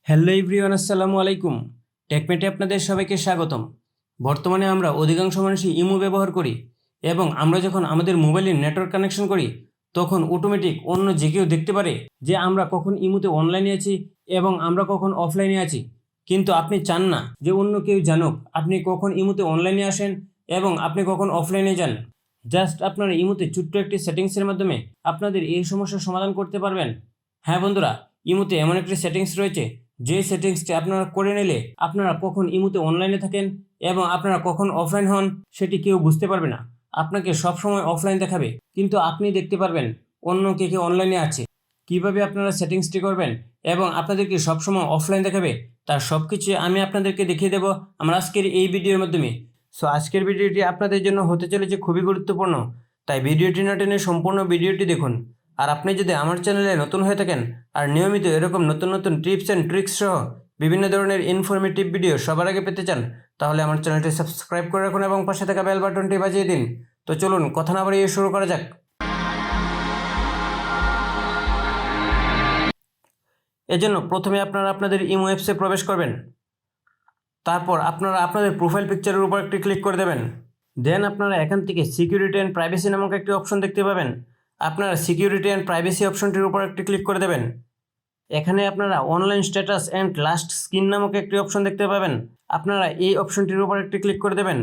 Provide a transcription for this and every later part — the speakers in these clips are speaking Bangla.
হ্যালো এভরিওয়ান, আসসালামু আলাইকুম। টেকমেটে আপনাদের সবাইকে স্বাগতম। বর্তমানে আমরা অধিকাংশ মানুষই ইমো ব্যবহার করি এবং আমরা যখন আমাদের মোবাইলে নেটওয়ার্ক কানেকশন করি তখন অটোমেটিক অন্য যে কেউ দেখতে পারে যে আমরা কখন ইমোতে অনলাইনে আছি এবং আমরা কখন অফলাইনে আছি। কিন্তু আপনি চান না যে অন্য কেউ জানুক আপনি কখন ইমোতে অনলাইনে আসেন এবং আপনি কখন অফলাইনে যান। জাস্ট আপনারা ইমোতে ছোট্ট একটি সেটিংসের মাধ্যমে আপনাদের এই সমস্যার সমাধান করতে পারবেন। হ্যাঁ বন্ধুরা, ইমোতে এমন একটি সেটিংস রয়েছে যে সেটিংসটি আপনারা করে নিলে আপনারা কখন ইমোতে অনলাইনে থাকেন এবং আপনারা কখন অফলাইন হন সেটি কেউ বুঝতে পারবে না। আপনাকে সবসময় অফলাইন দেখাবে কিন্তু আপনি দেখতে পারবেন অন্য কে কে অনলাইনে আছে। কিভাবে আপনারা সেটিংসটি করবেন এবং আপনাদেরকে সবসময় অফলাইন দেখাবে তার সব কিছু আমি আপনাদেরকে দেখিয়ে দেবো আমার আজকের এই ভিডিওর মাধ্যমে। সো আজকের ভিডিওটি আপনাদের জন্য হতে চলেছে খুবই গুরুত্বপূর্ণ, তাই ভিডিওটি না টেনে সম্পূর্ণ ভিডিওটি দেখুন। আর আপনি যদি আমার চ্যানেলে নতুন হয়ে থাকেন আর নিয়মিত এরকম নতুন নতুন টিপস অ্যান্ড ট্রিক্স সহ বিভিন্ন ধরনের ইনফরমেটিভ ভিডিও সবার আগে পেতে চান তাহলে আমার চ্যানেলটি সাবস্ক্রাইব করে রাখুন এবং পাশে থাকা বেল বাটনটি বাজিয়ে দিন। তো চলুন কথা না বাড়িয়ে শুরু করা যাক। এজন্য প্রথমে আপনারা আপনাদের ইমো অ্যাপসে প্রবেশ করবেন। তারপর আপনারা আপনাদের প্রোফাইল পিকচারের উপর একটি ক্লিক করে দেবেন। দেন আপনারা এখান থেকে সিকিউরিটি অ্যান্ড প্রাইভেসি নামক একটি অপশন দেখতে পাবেন। আপনারা সিকিউরিটি অ্যান্ড প্রাইভেসি অপশনটির উপর একটি ক্লিক করে দেবেন। এখানে আপনারা online status and last screen নামক একটি অপশন দেখতে পাবেন। আপনারা এই অপশনটির উপর একটি ক্লিক করে দেবেন।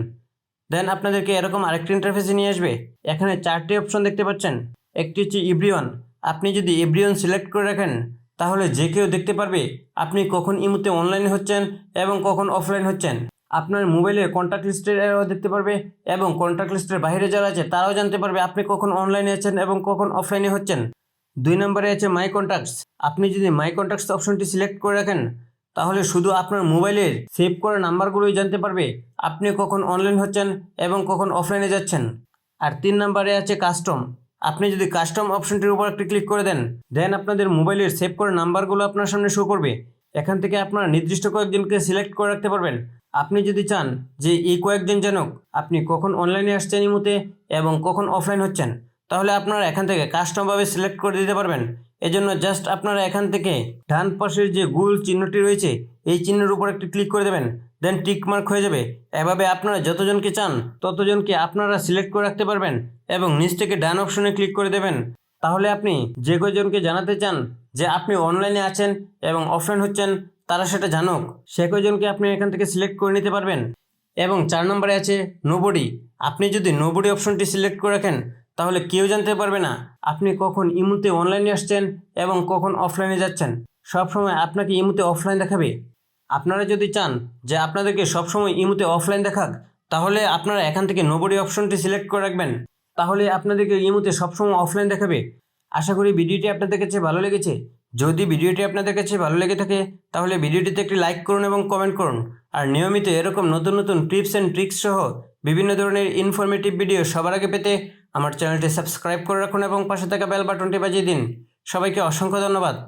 দেন আপনাদেরকে এরকম আরেকটি ইন্টারফেসে নিয়ে আসবে। এখানে চারটি অপশন দেখতে পাচ্ছেন। একটি হচ্ছে এভরিওয়ান। আপনি যদি এভরিওয়ান সিলেক্ট করে রাখেন তাহলে যে কেউ দেখতে পারবে আপনি কখন ইমোতে অনলাইনে হচ্ছেন এবং কখন অফলাইন হচ্ছেন। আপনার মোবাইলে কন্ট্যাক্ট লিস্টের দেখতে পারবে এবং কন্ট্যাক্ট লিস্টের বাইরে যারা আছে তারাও জানতে পারবে আপনি কখন অনলাইনে আছেন এবং কখন অফলাইনে হচ্ছেন। 2 নম্বরে আছে মাই কন্ট্যাক্টস। আপনি যদি মাই কন্ট্যাক্টস অপশনটি সিলেক্ট করে রাখেন তাহলে শুধু আপনার মোবাইলের সেভ করা নাম্বারগুলোই জানতে পারবে আপনি কখন অনলাইন হচ্ছেন এবং কখন অফলাইনে যাচ্ছেন। আর 3 নম্বরে আছে কাস্টম। আপনি যদি কাস্টম অপশনটির উপর একটি ক্লিক করে দেন আপনাদের মোবাইলের সেভ করা নাম্বারগুলো আপনার সামনে শো করবে। এখান থেকে আপনারা নির্দিষ্ট কয়েকজনকে সিলেক্ট করে রাখতে পারবেন। আপনি যদি চান যে এই কয়েকজন জানুক আপনি কখন অনলাইনে আসছেন ইমোতে এবং কখন অফলাইন হচ্ছেন তাহলে আপনারা এখান থেকে কাস্টমভাবে সিলেক্ট করে দিতে পারবেন। এজন্য জাস্ট আপনারা এখান থেকে ডান পাশের যে গোল চিহ্নটি রয়েছে এই চিহ্নের উপর একটি ক্লিক করে দেবেন। দেন টিক মার্ক হয়ে যাবে। এভাবে আপনারা যতজনকে চান ততজনকে আপনারা সিলেক্ট করে রাখতে পারবেন এবং নিচ থেকে ডান অপশনে ক্লিক করে দেবেন। তাহলে আপনি যে কয়জনকে জানাতে চান যে আপনি অনলাইনে আছেন এবং অফলাইন হচ্ছেন তারা সেটা জানুক সে কয়জনকে আপনি এখান থেকে সিলেক্ট করে নিতে পারবেন। এবং 4 নম্বরে আছে নোবডি। আপনি যদি নোবডি অপশনটি সিলেক্ট করে রাখেন তাহলে কেউ জানতে পারবে না আপনি কখন ইমোতে অনলাইনে আসছেন এবং কখন অফলাইনে যাচ্ছেন। সবসময় আপনাকে ইমোতে অফলাইন দেখাবে। আপনারা যদি চান যে আপনাদেরকে সবসময় ইমোতে অফলাইন দেখাক তাহলে আপনারা এখান থেকে নোবডি অপশনটি সিলেক্ট করে রাখবেন। তাহলে আপনাদেরকে ইমোতে সবসময় অফলাইন দেখাবে। আশা করি ভিডিওটি আপনাদের কাছে ভালো লেগেছে। যদি ভিডিওটি আপনাদের কাছে ভালো লেগে থাকে তাহলে ভিডিওটিতে একটি লাইক করুন এবং কমেন্ট করুন। আর নিয়মিত এরকম নতুন নতুন টিপস অ্যান্ড ট্রিক্স সহ বিভিন্ন ধরনের ইনফরমেটিভ ভিডিও সবার আগে পেতে আমার চ্যানেলটি সাবস্ক্রাইব করে রাখুন এবং পাশে থাকা বেল বাটনটি বাজিয়ে দিন। সবাইকে অসংখ্য ধন্যবাদ।